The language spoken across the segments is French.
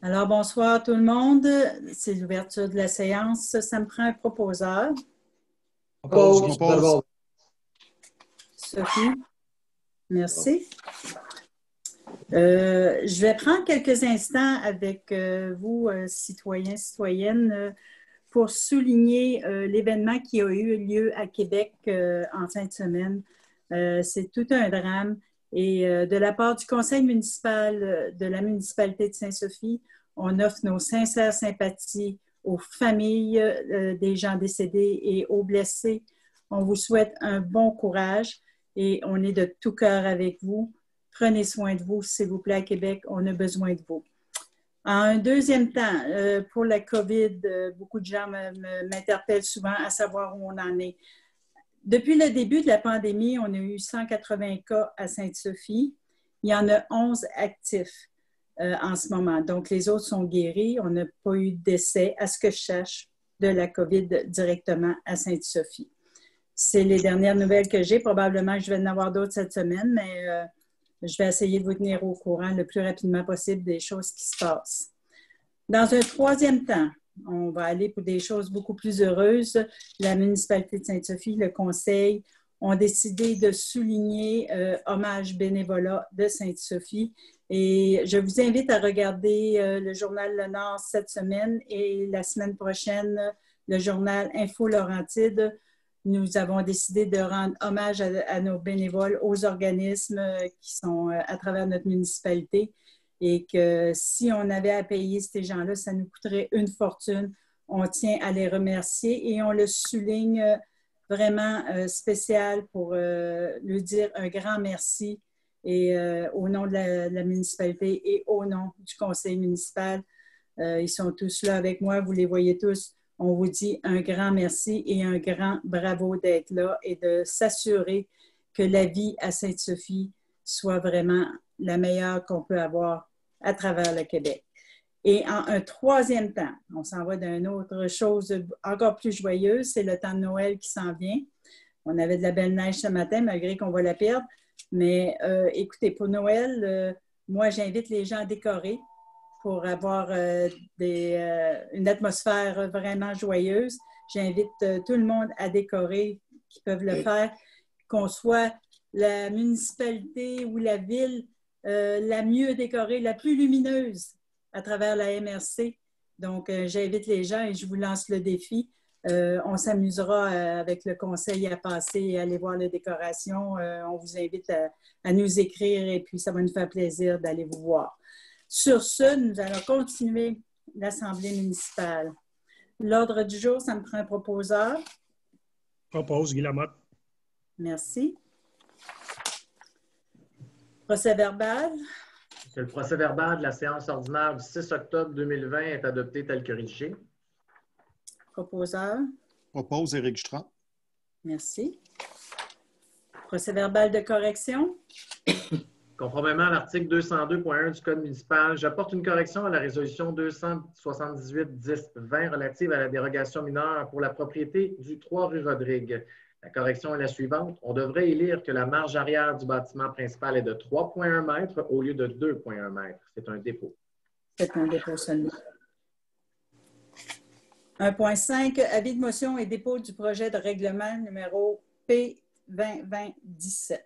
Alors, bonsoir tout le monde. C'est l'ouverture de la séance. Ça me prend un proposeur. Propose. Sophie, merci. Je vais prendre quelques instants avec vous, citoyens, citoyennes, pour souligner l'événement qui a eu lieu à Québec en fin de semaine. C'est tout un drame. Et de la part du conseil municipal de la municipalité de Sainte-Sophie, on offre nos sincères sympathies aux familles des gens décédés et aux blessés. On vous souhaite un bon courage et on est de tout cœur avec vous. Prenez soin de vous, s'il vous plaît, à Québec. On a besoin de vous. En un deuxième temps, pour la COVID, beaucoup de gens m'interpellent souvent à savoir où on en est. Depuis le début de la pandémie, on a eu 180 cas à Sainte-Sophie. Il y en a 11 actifs en ce moment. Donc, les autres sont guéris. On n'a pas eu de décès, à ce que je sache, de la COVID directement à Sainte-Sophie. C'est les dernières nouvelles que j'ai. Probablement que je vais en avoir d'autres cette semaine, mais je vais essayer de vous tenir au courant le plus rapidement possible des choses qui se passent. Dans un troisième temps, on va aller pour des choses beaucoup plus heureuses. La municipalité de Sainte-Sophie, le conseil, ont décidé de souligner hommage bénévolat de Sainte-Sophie. Et je vous invite à regarder le journal Le Nord cette semaine et la semaine prochaine, le journal Info Laurentide. Nous avons décidé de rendre hommage à nos bénévoles, aux organismes qui sont à travers notre municipalité et que si on avait à payer ces gens-là, ça nous coûterait une fortune. On tient à les remercier et on le souligne vraiment spécial pour lui dire un grand merci et au nom de la municipalité et au nom du conseil municipal. Ils sont tous là avec moi, vous les voyez tous. On vous dit un grand merci et un grand bravo d'être là et de s'assurer que la vie à Sainte-Sophie soit vraiment la meilleure qu'on peut avoir à travers le Québec. Et en un troisième temps, on s'en va d'une autre chose encore plus joyeuse, c'est le temps de Noël qui s'en vient. On avait de la belle neige ce matin, malgré qu'on va la perdre. Mais écoutez, pour Noël, moi, j'invite les gens à décorer pour avoir une atmosphère vraiment joyeuse. J'invite tout le monde à décorer, qui peuvent le faire, qu'on soit la municipalité ou la ville la mieux décorée, la plus lumineuse à travers la MRC. Donc, j'invite les gens et je vous lance le défi. On s'amusera avec le conseil à passer et aller voir les décorations. On vous invite à nous écrire et puis ça va nous faire plaisir d'aller vous voir. Sur ce, nous allons continuer l'Assemblée municipale. L'ordre du jour, ça me prend un proposeur. Propose, Guy Lamotte. Merci. Procès verbal. Le procès verbal de la séance ordinaire du 6 octobre 2020 est adopté tel que rédigé. Proposeur. Propose, Éric Jutras. Merci. Procès verbal de correction. Conformément à l'article 202.1 du Code municipal, j'apporte une correction à la résolution 278-10-20 relative à la dérogation mineure pour la propriété du 3 rue Rodrigue. La correction est la suivante. On devrait y lire que la marge arrière du bâtiment principal est de 3,1 mètres au lieu de 2,1 mètres. C'est un dépôt. C'est un dépôt seulement. 1.5. Avis de motion et dépôt du projet de règlement numéro P2020-17.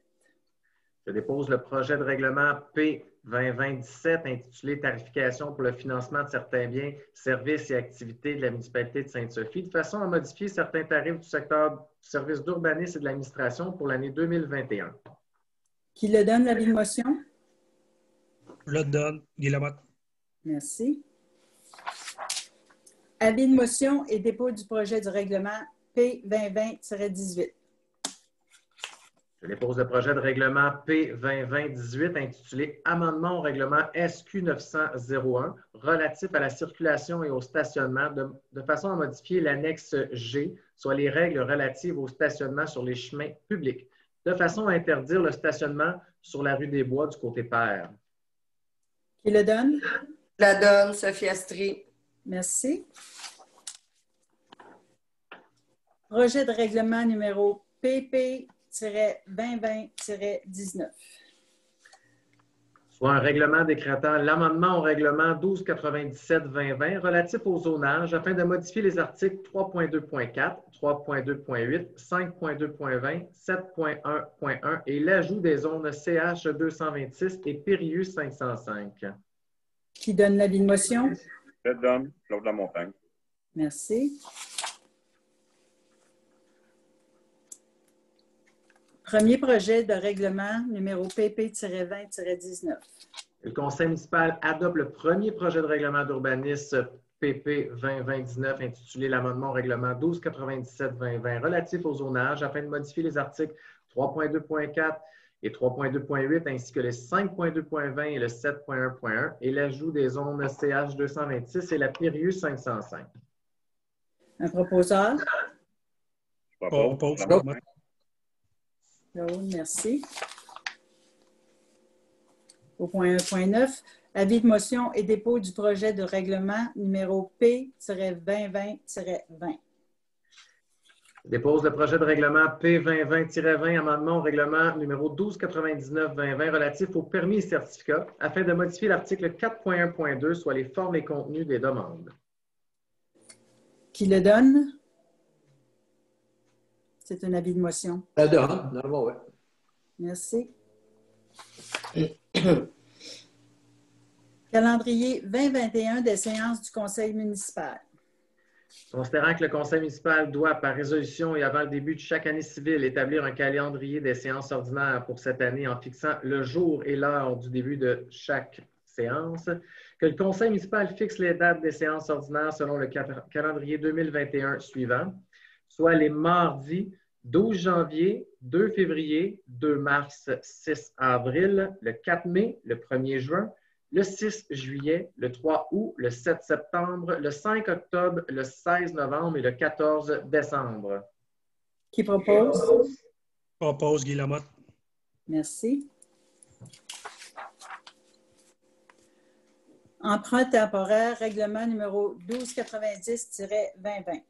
Je dépose le projet de règlement P2020-17 intitulé Tarification pour le financement de certains biens, services et activités de la municipalité de Sainte-Sophie de façon à modifier certains tarifs du secteur du service d'urbanisme et de l'administration pour l'année 2021. Qui le donne, l'avis de motion? Je le donne, Guy Lamotte. Merci. Avis de motion et dépôt du projet du règlement P2020-18. Je dépose le projet de règlement P2020-18 intitulé Amendement au règlement SQ 900-01 relatif à la circulation et au stationnement de façon à modifier l'annexe G, soit les règles relatives au stationnement sur les chemins publics, de façon à interdire le stationnement sur la rue des Bois du côté pair. Qui le donne? Je la donne, Sophie Astry. Merci. Projet de règlement numéro PP-2020-19. Soit un règlement décrétant l'amendement au règlement 1297-2020 relatif au zonage afin de modifier les articles 3.2.4, 3.2.8, 5.2.20, 7.1.1 et l'ajout des zones CH 226 et PRIU 505. Qui donne l'avis de motion? Je donne Claude Lamontagne. Merci. Premier projet de règlement numéro PP-20-19. Le conseil municipal adopte le premier projet de règlement d'urbanisme PP 2020-19 intitulé l'amendement au règlement 1297-2020 relatif au zonage afin de modifier les articles 3.2.4 et 3.2.8 ainsi que les 5.2.20 et le 7.1.1 et l'ajout des zones CH 226 et la PRIU 505. Un proposeur? Je propose Propose Claude Lamontagne. Claude, merci. Au point 1.9, avis de motion et dépôt du projet de règlement numéro P-2020-20. Dépose le projet de règlement P-2020-20, amendement au règlement numéro 1299-2020 relatif aux permis et certificats afin de modifier l'article 4.1.2, soit les formes et contenus des demandes. Qui le donne? C'est un avis de motion. La donne, normalement, oui. Merci. Calendrier 2021 des séances du conseil municipal. Considérant que le conseil municipal doit, par résolution et avant le début de chaque année civile, établir un calendrier des séances ordinaires pour cette année en fixant le jour et l'heure du début de chaque séance, que le conseil municipal fixe les dates des séances ordinaires selon le calendrier 2021 suivant, soit les mardis 12 janvier, 2 février, 2 mars, 6 avril, le 4 mai, le 1er juin, le 6 juillet, le 3 août, le 7 septembre, le 5 octobre, le 16 novembre et le 14 décembre. Qui propose? Propose Guy Lamotte. Merci. Emprunt temporaire, règlement numéro 1290-2020.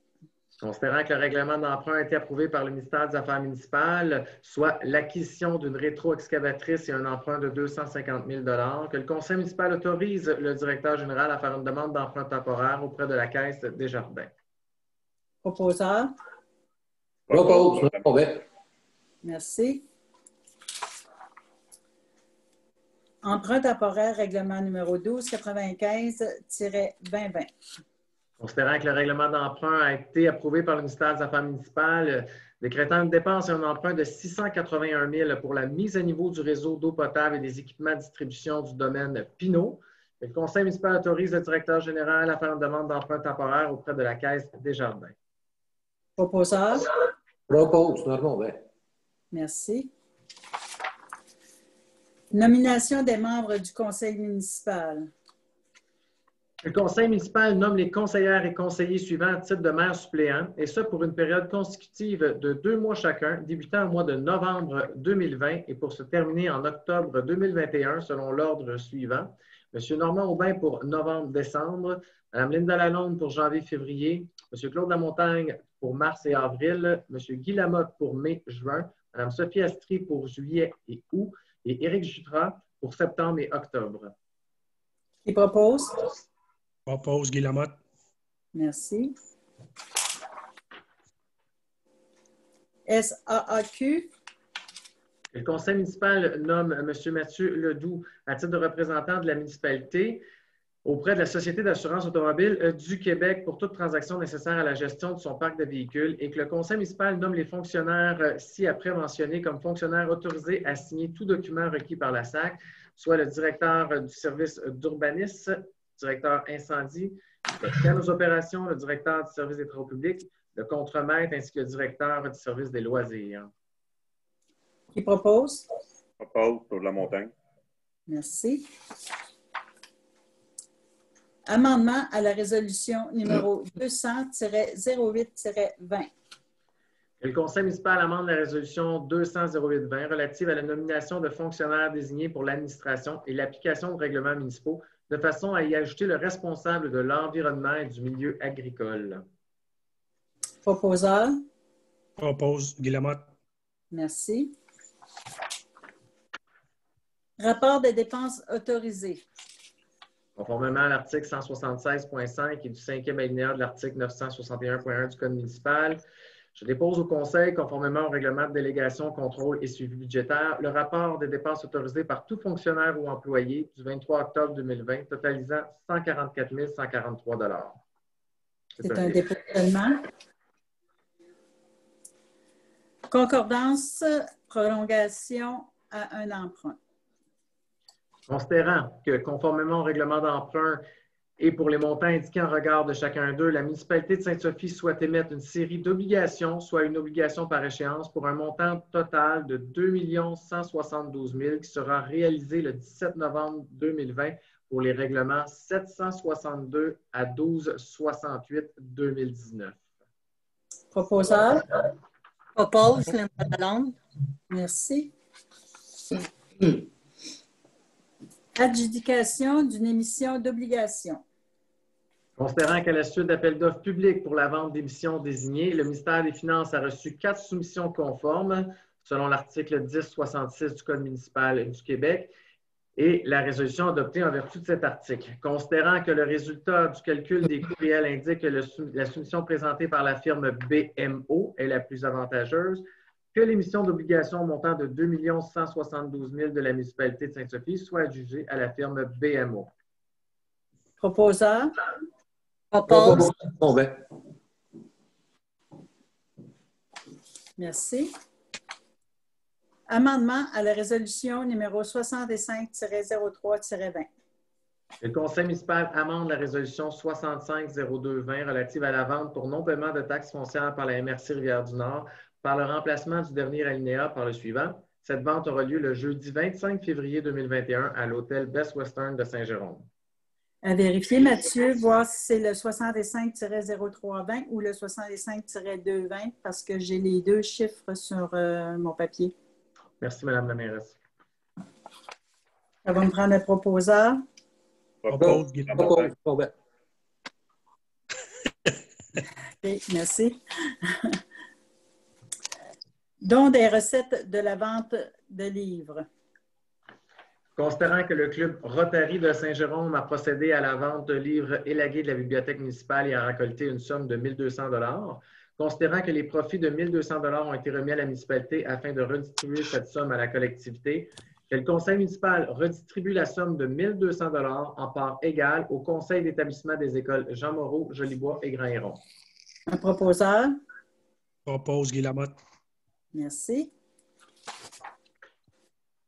Considérant que le règlement d'emprunt a été approuvé par le ministère des Affaires municipales, soit l'acquisition d'une rétro-excavatrice et un emprunt de 250 000 $, que le conseil municipal autorise le directeur général à faire une demande d'emprunt temporaire auprès de la Caisse Desjardins. Proposeur? Propose, oui. Merci. Emprunt temporaire, règlement numéro 1295-2020. Considérant que le règlement d'emprunt a été approuvé par le ministère des Affaires municipales, décrétant une dépense et un emprunt de 681 000 pour la mise à niveau du réseau d'eau potable et des équipements de distribution du domaine Pinot, le conseil municipal autorise le directeur général à faire une demande d'emprunt temporaire auprès de la Caisse Desjardins. Proposeur? Propose, normalement, oui. Merci. Nomination des membres du conseil municipal. Le conseil municipal nomme les conseillères et conseillers suivants à titre de maire suppléant, et ce pour une période consécutive de 2 mois chacun, débutant au mois de novembre 2020 et pour se terminer en octobre 2021 selon l'ordre suivant. M. Normand Aubin pour novembre-décembre, Mme Linda Lalonde pour janvier-février, M. Claude Lamontagne pour mars et avril, M. Guy Lamotte pour mai-juin, Mme Sophie Astry pour juillet et août, et Éric Jutras pour septembre et octobre. Qui propose? Propose Guy Lamotte. Merci. SAAQ. Le conseil municipal nomme M. Mathieu Ledoux à titre de représentant de la municipalité auprès de la Société d'assurance automobile du Québec pour toute transaction nécessaire à la gestion de son parc de véhicules et que le conseil municipal nomme les fonctionnaires ci-après mentionnés comme fonctionnaires autorisés à signer tout document requis par la SAC, soit le directeur du service d'urbanisme, directeur incendie, le chef aux opérations, le directeur du service des travaux publics, le contremaître ainsi que le directeur du service des loisirs. Qui propose? Propose Claude Lamontagne. Merci. Amendement à la résolution numéro 200-08-20. Le conseil municipal amende la résolution 200-08-20 relative à la nomination de fonctionnaires désignés pour l'administration et l'application de règlements municipaux de façon à y ajouter le responsable de l'environnement et du milieu agricole. Proposeur? Propose Guy Lamotte. Merci. Rapport des dépenses autorisées. Conformément à l'article 176.5 et du 5e alinéa de l'article 961.1 du Code municipal, je dépose au Conseil, conformément au règlement de délégation, contrôle et suivi budgétaire, le rapport des dépenses autorisées par tout fonctionnaire ou employé du 23 octobre 2020, totalisant 144 143 $. C'est un dépôt seulement. Concordance, prolongation à un emprunt. Considérant que, conformément au règlement d'emprunt et pour les montants indiqués en regard de chacun d'eux, la municipalité de Sainte-Sophie souhaite émettre une série d'obligations, soit une obligation par échéance, pour un montant total de 2 172 000 qui sera réalisé le 17 novembre 2020 pour les règlements 762 à 1268 2019. Proposeur. Propose, Linda Lalonde. Merci. Adjudication d'une émission d'obligation. Considérant qu'à la suite d'appels d'offres publics pour la vente d'émissions désignées, le ministère des Finances a reçu 4 soumissions conformes selon l'article 1066 du Code municipal du Québec et la résolution adoptée en vertu de cet article. Considérant que le résultat du calcul des coûts réels indique que la soumission présentée par la firme BMO est la plus avantageuse, que l'émission d'obligations montant de 2 172 000 de la municipalité de Sainte-Sophie soit adjugée à la firme BMO. Proposeur. Propose. Bon, ben. Merci. Amendement à la résolution numéro 65-03-20. Le Conseil municipal amende la résolution 65-02-20 relative à la vente pour non-paiement de taxes foncières par la MRC Rivière-du-Nord par le remplacement du dernier alinéa par le suivant. Cette vente aura lieu le jeudi 25 février 2021 à l'hôtel Best Western de Saint-Jérôme. À vérifier, Mathieu, voir si c'est le 65-03-20 ou le 65-2-20 parce que j'ai les deux chiffres sur mon papier. Merci, Mme la mairesse. Ça va me prendre le proposeur. Propose, Guy Lamotte. Propose. Bon, ben. OK, merci. Don des recettes de la vente de livres. Considérant que le club Rotary de Saint-Jérôme a procédé à la vente de livres élagués de la bibliothèque municipale et a récolté une somme de 1 200 $, considérant que les profits de 1 200 $ ont été remis à la municipalité afin de redistribuer cette somme à la collectivité, que le conseil municipal redistribue la somme de 1 200 $ en part égale au conseil d'établissement des écoles Jean Moreau, Jolibois et Grand-Héron. Un proposeur. Propose, Guy Lamotte. Merci.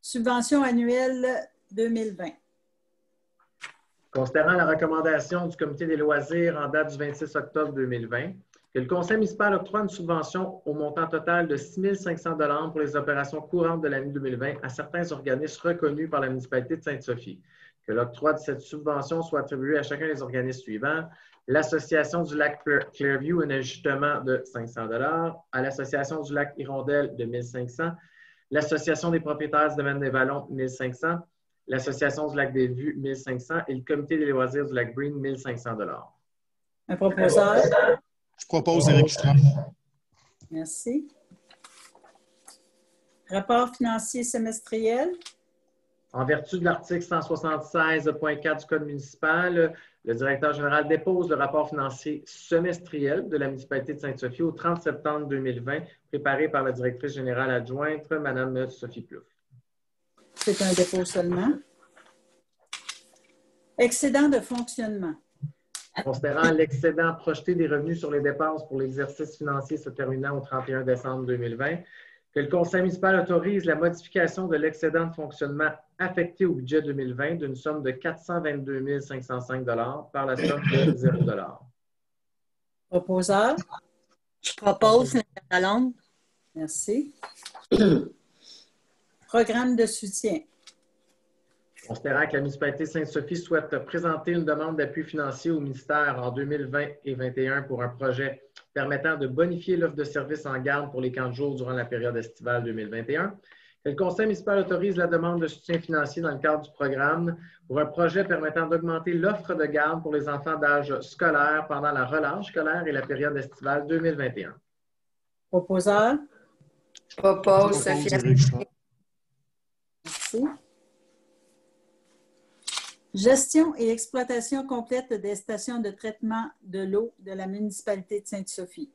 Subvention annuelle 2020. Considérant la recommandation du comité des loisirs en date du 26 octobre 2020, que le conseil municipal octroie une subvention au montant total de 6 500 $ pour les opérations courantes de l'année 2020 à certains organismes reconnus par la municipalité de Sainte-Sophie. Que l'octroi de cette subvention soit attribué à chacun des organismes suivants. L'Association du lac Clearview, un ajustement de 500 $, à l'Association du lac Hirondelle de 1 500 $, l'Association des propriétaires du domaine des Vallons, 1 500 $, l'Association du lac des Vues, 1 500 $ et le Comité des loisirs du lac Green, 1 500 $. Un proposeur. Je propose Éric Jutras. Merci. Rapport financier semestriel. En vertu de l'article 176.4 du Code municipal, le directeur général dépose le rapport financier semestriel de la municipalité de Sainte-Sophie au 30 septembre 2020, préparé par la directrice générale adjointe, Mme Sophie Plouffe. C'est un dépôt seulement. Excédent de fonctionnement. Considérant l'excédent projeté des revenus sur les dépenses pour l'exercice financier se terminant au 31 décembre 2020, que le conseil municipal autorise la modification de l'excédent de fonctionnement affecté au budget 2020 d'une somme de 422 505 $ par la somme de 0 $. Proposeur. Je propose, Linda Lalonde. Merci. Programme de soutien. Considérant que la municipalité de Sainte-Sophie souhaite présenter une demande d'appui financier au ministère en 2020 et 2021 pour un projet permettant de bonifier l'offre de services en garde pour les camps de jour durant la période estivale 2021, que le conseil municipal autorise la demande de soutien financier dans le cadre du programme pour un projet permettant d'augmenter l'offre de garde pour les enfants d'âge scolaire pendant la relâche scolaire et la période estivale 2021. Proposeur. Je propose Sophie Éric Jutras. Merci. Gestion et exploitation complète des stations de traitement de l'eau de la municipalité de Sainte-Sophie.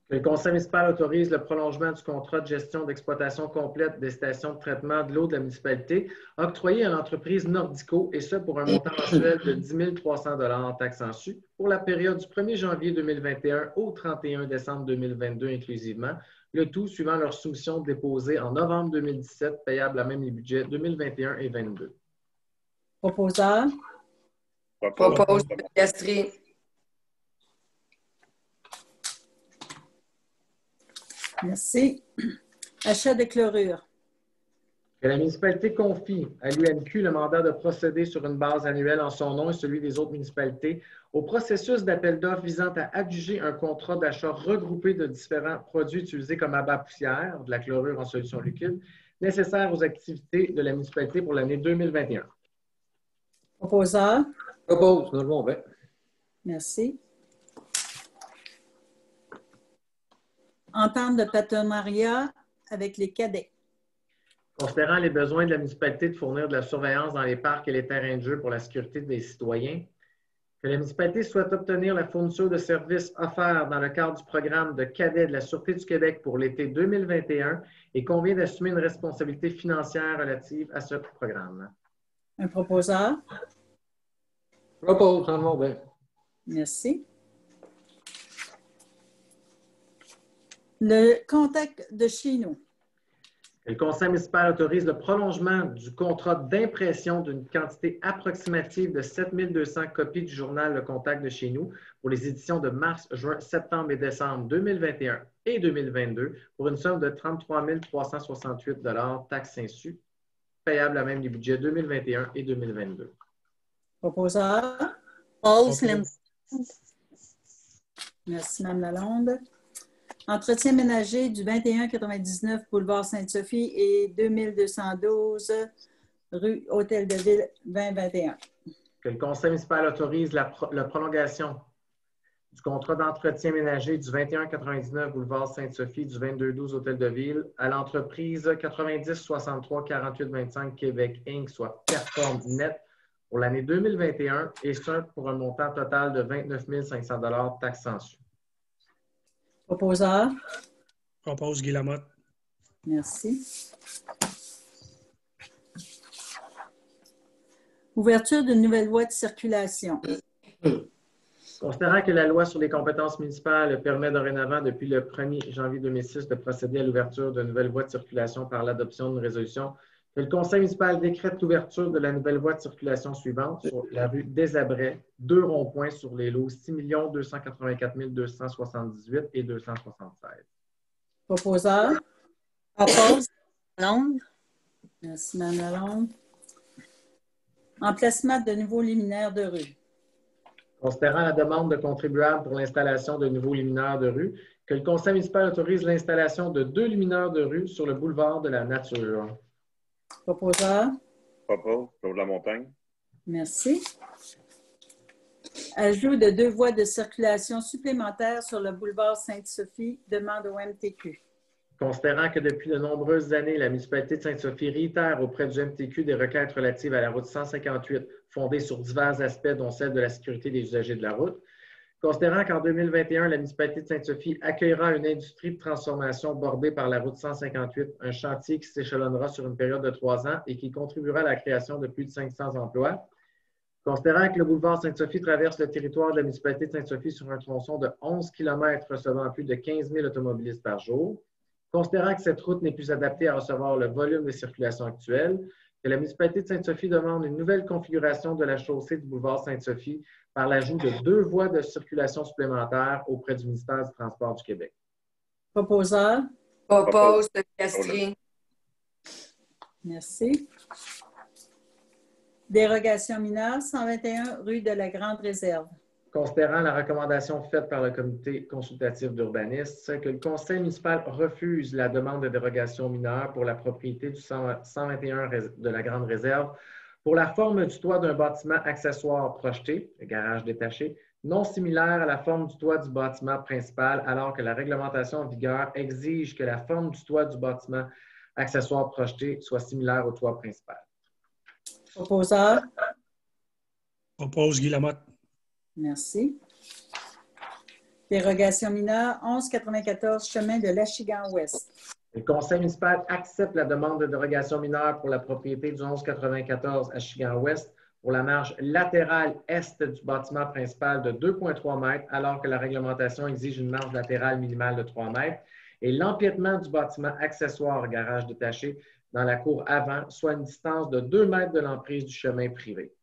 Que le conseil municipal autorise le prolongement du contrat de gestion d'exploitation complète des stations de traitement de l'eau de la municipalité octroyé à l'entreprise Nordico, et ce pour un montant mensuel de 10 300 $ en taxes en su pour la période du 1er janvier 2021 au 31 décembre 2022 inclusivement, le tout suivant leur soumission déposée en novembre 2017, payable à même les budgets 2021 et 2022. Proposeur. Propose Sophie Astrie. Merci. Achat de chlorure. Que la municipalité confie à l'UMQ le mandat de procéder sur une base annuelle en son nom et celui des autres municipalités au processus d'appel d'offres visant à adjuger un contrat d'achat regroupé de différents produits utilisés comme abat poussière, de la chlorure en solution liquide, nécessaires aux activités de la municipalité pour l'année 2021. Proposeur. Propose, Normand Vert. Merci. Entente de partenariat avec les cadets. Considérant les besoins de la municipalité de fournir de la surveillance dans les parcs et les terrains de jeu pour la sécurité des citoyens, que la municipalité souhaite obtenir la fourniture de services offerts dans le cadre du programme de cadets de la Sûreté du Québec pour l'été 2021 et convient d'assumer une responsabilité financière relative à ce programme. Un proposeur. Propose, Normand Vert. Merci. Le contact de chez nous. Le conseil municipal autorise le prolongement du contrat d'impression d'une quantité approximative de 7 200 copies du journal Le Contact de chez nous pour les éditions de mars, juin, septembre et décembre 2021 et 2022 pour une somme de 33 368 $ taxes insus, payable à même les budgets 2021 et 2022. Proposeur. Propose Linda. Merci, Mme Lalonde. Entretien ménager du 2199 boulevard Sainte-Sophie et 2212 rue Hôtel de Ville 2021. Que le conseil municipal autorise la prolongation du contrat d'entretien ménager du 2199 boulevard Sainte-Sophie du 2212 Hôtel de Ville à l'entreprise 90 63 48 25 Québec Inc., soit Perform Net, pour l'année 2021 et ce pour un montant total de 29 500 $ taxes en su. Proposeur. Propose Guy Lamotte. Merci. Ouverture d'une nouvelle voie de circulation. Considérant que la loi sur les compétences municipales permet dorénavant, depuis le 1er janvier 2006, de procéder à l'ouverture de nouvelles voies de circulation par l'adoption d'une résolution, que le conseil municipal décrète l'ouverture de la nouvelle voie de circulation suivante sur la rue Desabrets, 2 ronds-points sur les lots 6 284 278 et 276. Proposeur. Propose Lalonde. Merci, Mme Lalonde. Emplacement de nouveaux luminaires de rue. Considérant la demande de contribuables pour l'installation de nouveaux luminaires de rue, que le conseil municipal autorise l'installation de 2 luminaires de rue sur le boulevard de la Nature. Proposeur. Propose, Claude Lamontagne. Merci. Ajout de 2 voies de circulation supplémentaires sur le boulevard Sainte-Sophie, demande au MTQ. Considérant que depuis de nombreuses années, la municipalité de Sainte-Sophie réitère auprès du MTQ des requêtes relatives à la route 158 fondées sur divers aspects, dont celle de la sécurité des usagers de la route. Considérant qu'en 2021, la municipalité de Sainte-Sophie accueillera une industrie de transformation bordée par la route 158, un chantier qui s'échelonnera sur une période de 3 ans et qui contribuera à la création de plus de 500 emplois. Considérant que le boulevard Sainte-Sophie traverse le territoire de la municipalité de Sainte-Sophie sur un tronçon de 11 km recevant plus de 15 000 automobilistes par jour. Considérant que cette route n'est plus adaptée à recevoir le volume de circulation actuel, que la municipalité de Sainte-Sophie demande une nouvelle configuration de la chaussée du boulevard Sainte-Sophie par l'ajout de 2 voies de circulation supplémentaires auprès du ministère du Transport du Québec. Proposeur. Propose Sophie Astrie. Merci. Dérogation mineure, 121 rue de la Grande Réserve. Considérant la recommandation faite par le comité consultatif d'urbanisme, que le conseil municipal refuse la demande de dérogation mineure pour la propriété du 121 de la Grande Réserve pour la forme du toit d'un bâtiment accessoire projeté, le garage détaché, non similaire à la forme du toit du bâtiment principal, alors que la réglementation en vigueur exige que la forme du toit du bâtiment accessoire projeté soit similaire au toit principal. Proposeur. Propose Guy Lamotte. Merci. Dérogation mineure 1194, chemin de l'Achigan-Ouest. Le conseil municipal accepte la demande de dérogation mineure pour la propriété du 1194 Achigan-Ouest pour la marge latérale est du bâtiment principal de 2,3 mètres, alors que la réglementation exige une marge latérale minimale de 3 mètres, et l'empiètement du bâtiment accessoire garage détaché dans la cour avant, soit une distance de 2 mètres de l'emprise du chemin privé.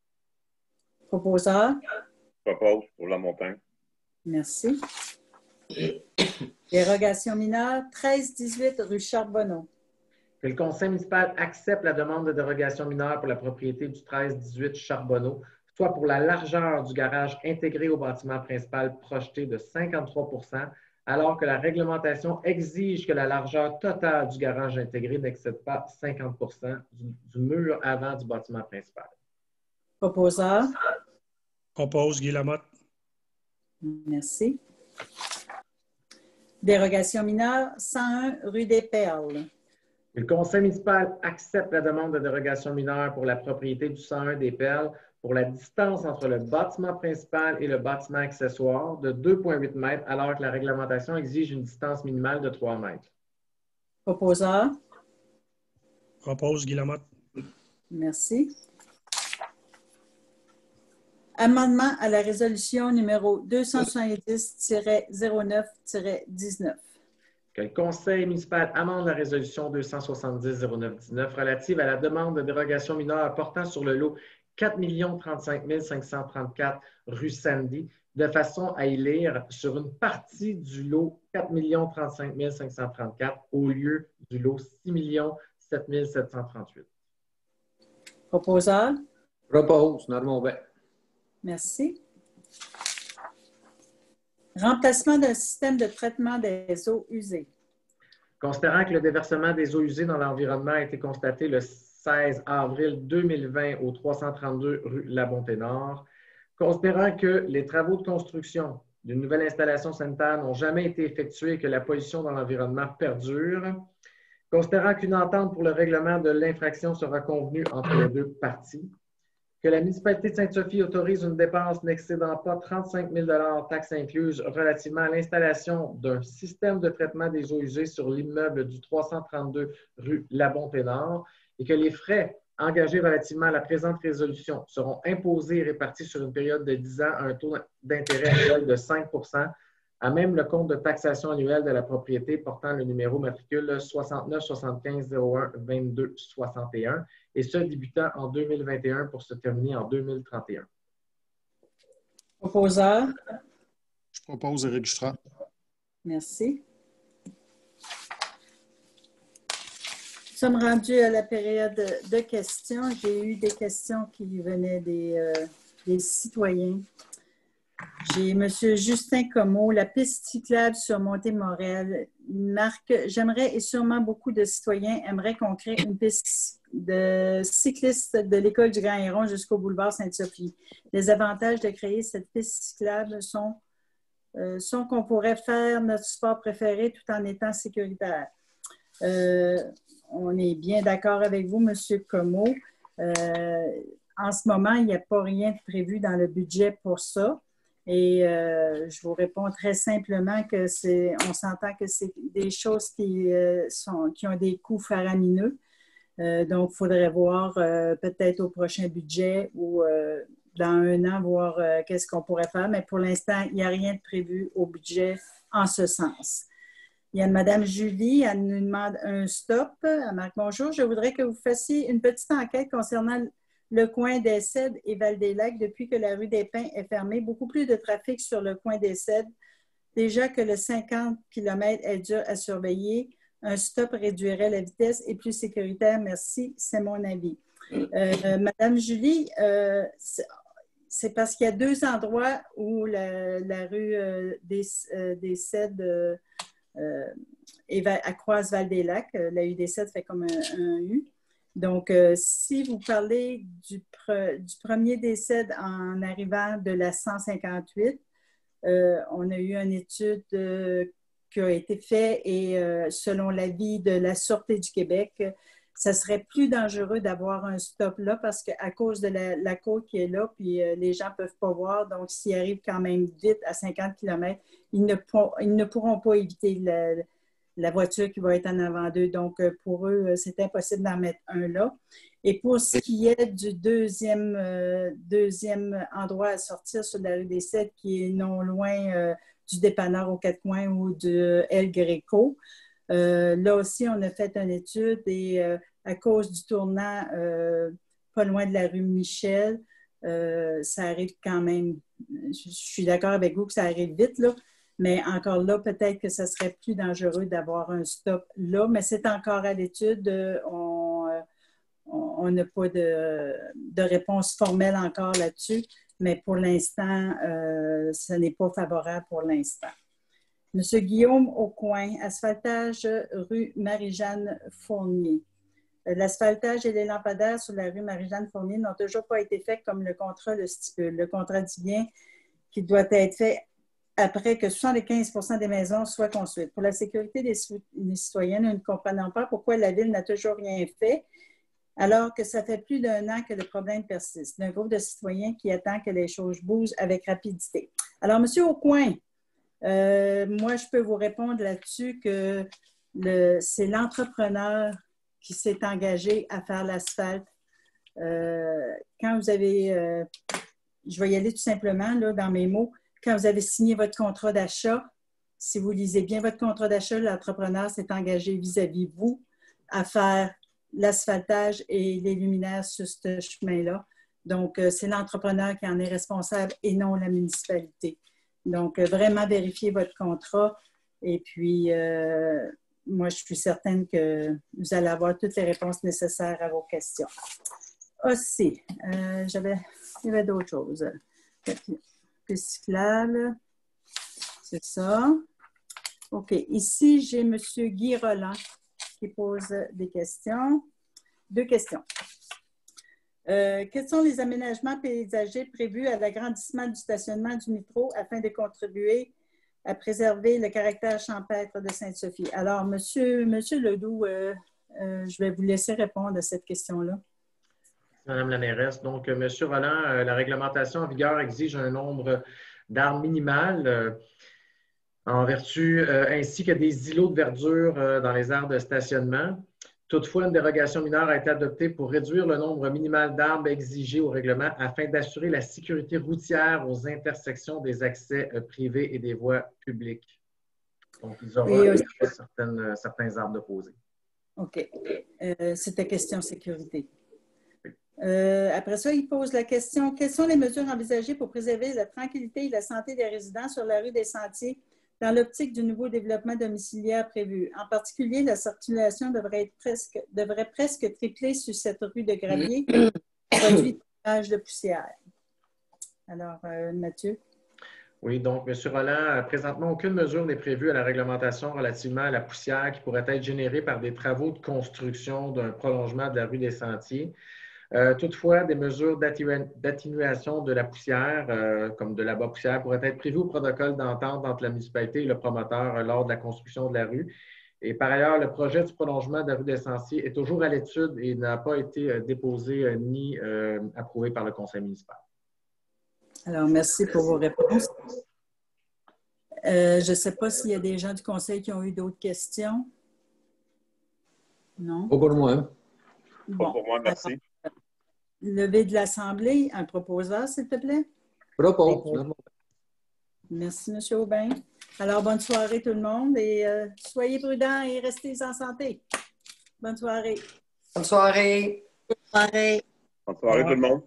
Proposeur. Propose pour la montagne. Merci. Dérogation mineure 1318 rue Charbonneau. Que le conseil municipal accepte la demande de dérogation mineure pour la propriété du 1318 Charbonneau, soit pour la largeur du garage intégré au bâtiment principal projeté de 53 %, alors que la réglementation exige que la largeur totale du garage intégré n'excède pas 50 % du mur avant du bâtiment principal. Proposeur. Propose Guy Lamotte. Merci. Dérogation mineure 101 rue des Perles. Le conseil municipal accepte la demande de dérogation mineure pour la propriété du 101 des Perles pour la distance entre le bâtiment principal et le bâtiment accessoire de 2,8 mètres, alors que la réglementation exige une distance minimale de 3 mètres. Proposeur. Propose Guy Lamotte. Merci. Amendement à la résolution numéro 270-09-19. Que le conseil municipal amende la résolution 270-09-19 relative à la demande de dérogation mineure portant sur le lot 4 035 534 rue Sandy, de façon à y lire sur une partie du lot 4 035 534 au lieu du lot 6 007 738. Proposeur. Propose, Normand Bay. Merci. Remplacement d'un système de traitement des eaux usées. Considérant que le déversement des eaux usées dans l'environnement a été constaté le 16 avril 2020 au 332 rue Labonté-Nord, considérant que les travaux de construction d'une nouvelle installation sanitaire n'ont jamais été effectués et que la pollution dans l'environnement perdure, considérant qu'une entente pour le règlement de l'infraction sera convenue entre les deux parties, que la municipalité de Sainte-Sophie autorise une dépense n'excédant pas 35 000 taxes incluses relativement à l'installation d'un système de traitement des eaux usées sur l'immeuble du 332 rue Labonté-Nord et que les frais engagés relativement à la présente résolution seront imposés et répartis sur une période de 10 ans à un taux d'intérêt annuel de 5 % à même le compte de taxation annuelle de la propriété portant le numéro matricule 69 75 01 22 61 et ce débutant en 2021 pour se terminer en 2031. Proposeur. Je propose Éric Jutras. Merci. Nous sommes rendus à la période de questions. J'ai eu des questions qui venaient des citoyens. J'ai M. Justin Comeau, la piste cyclable sur Montée-Morel. Il marque « J'aimerais et sûrement beaucoup de citoyens aimeraient qu'on crée une piste de cyclistes de l'école du Grand Héron jusqu'au boulevard Sainte-Sophie. Les avantages de créer cette piste cyclable sont qu'on pourrait faire notre sport préféré tout en étant sécuritaire. » On est bien d'accord avec vous, M. Comeau. En ce moment, il n'y a pas rien de prévu dans le budget pour ça. Et je vous réponds très simplement que on s'entend que c'est des choses qui ont des coûts faramineux. Donc, il faudrait voir peut-être au prochain budget ou dans un an, voir qu'est-ce qu'on pourrait faire. Mais pour l'instant, il n'y a rien de prévu au budget en ce sens. Il y a Mme Julie, elle nous demande un stop. Elle marque « Bonjour, je voudrais que vous fassiez une petite enquête concernant le coin des Cèdres et Val-des-Lacs depuis que la rue des Pins est fermée. Beaucoup plus de trafic sur le coin des Cèdres. Déjà que le 50 km est dur à surveiller. Un stop réduirait la vitesse et plus sécuritaire. Merci, c'est mon avis. » Madame Julie, c'est parce qu'il y a deux endroits où la rue des Cèdres croise Val-des-Lacs. La U des Cèdres fait comme un U. Donc, si vous parlez du premier décès en arrivant de la 158, on a eu une étude qui a été faite et selon l'avis de la Sûreté du Québec, ça serait plus dangereux d'avoir un stop là parce qu'à cause de la côte qui est là, puis les gens ne peuvent pas voir. Donc, s'ils arrivent quand même vite à 50 km, ils ne pourront pas éviter la voiture qui va être en avant d'eux. Donc, pour eux, c'est impossible d'en mettre un là. Et pour ce qui est du deuxième endroit à sortir sur la rue des Sept, qui est non loin du dépanneur aux Quatre Coins ou de El Greco, là aussi, on a fait une étude et à cause du tournant pas loin de la rue Michel, ça arrive quand même, je suis d'accord avec vous que ça arrive vite, là, mais encore là, peut-être que ce serait plus dangereux d'avoir un stop là, mais c'est encore à l'étude. On n'a pas de réponse formelle encore là-dessus, mais pour l'instant, ce n'est pas favorable pour l'instant. Monsieur Guillaume Aucoin, asphaltage rue Marie-Jeanne Fournier. L'asphaltage et les lampadaires sur la rue Marie-Jeanne Fournier n'ont toujours pas été faits comme le contrat le stipule. Le contrat dit bien qu'il doit être fait après que 75% des maisons soient construites. Pour la sécurité des citoyens, nous ne comprenons pas pourquoi la Ville n'a toujours rien fait, alors que ça fait plus d'1 an que le problème persiste. Un groupe de citoyens qui attend que les choses bougent avec rapidité. Alors, Monsieur Aucoin, moi, je peux vous répondre là-dessus que c'est l'entrepreneur qui s'est engagé à faire l'asphalte. Quand vous avez, je vais y aller tout simplement là, dans mes mots, quand vous avez signé votre contrat d'achat, si vous lisez bien votre contrat d'achat, l'entrepreneur s'est engagé vis-à-vis de vous à faire l'asphaltage et les luminaires sur ce chemin-là. Donc, c'est l'entrepreneur qui en est responsable et non la municipalité. Donc, vraiment vérifiez votre contrat et puis, moi, je suis certaine que vous allez avoir toutes les réponses nécessaires à vos questions. Aussi, il y avait d'autres choses. Piste cyclable, c'est ça. OK. Ici, j'ai M. Guy Roland qui pose des questions. 2 questions. Quels sont les aménagements paysagers prévus à l'agrandissement du stationnement du métro afin de contribuer à préserver le caractère champêtre de Sainte-Sophie? Alors, Monsieur Ledoux, je vais vous laisser répondre à cette question-là. Madame la mairesse. Donc, M. Roland, la réglementation en vigueur exige un nombre d'arbres minimal en vertu ainsi que des îlots de verdure dans les aires de stationnement. Toutefois, une dérogation mineure a été adoptée pour réduire le nombre minimal d'arbres exigés au règlement afin d'assurer la sécurité routière aux intersections des accès privés et des voies publiques. Donc, ils auront certains arbres de poser. OK. C'était question sécurité. Après ça, il pose la question, quelles sont les mesures envisagées pour préserver la tranquillité et la santé des résidents sur la rue des Sentiers dans l'optique du nouveau développement domiciliaire prévu? En particulier, la circulation devrait presque tripler sur cette rue de gravier, produit de nuages de poussière. Alors, Mathieu? Oui, donc, M. Roland, présentement, aucune mesure n'est prévue à la réglementation relativement à la poussière qui pourrait être générée par des travaux de construction d'un prolongement de la rue des Sentiers. Toutefois, des mesures d'atténuation de la poussière, comme de l'abat poussière, pourraient être prévues au protocole d'entente entre la municipalité et le promoteur lors de la construction de la rue. Et par ailleurs, le projet du prolongement de la rue des Sentiers est toujours à l'étude et n'a pas été déposé ni approuvé par le conseil municipal. Alors, merci pour vos réponses. Je ne sais pas s'il y a des gens du conseil qui ont eu d'autres questions. Non? Pas pour moi. Bon. Pas pour moi, merci. Levé de l'Assemblée, un proposeur, s'il te plaît. Propose. Merci, M. Aubin. Alors, bonne soirée tout le monde et soyez prudents et restez en santé. Bonne soirée. Bonne soirée. Bonne soirée. Bonne soirée tout le monde.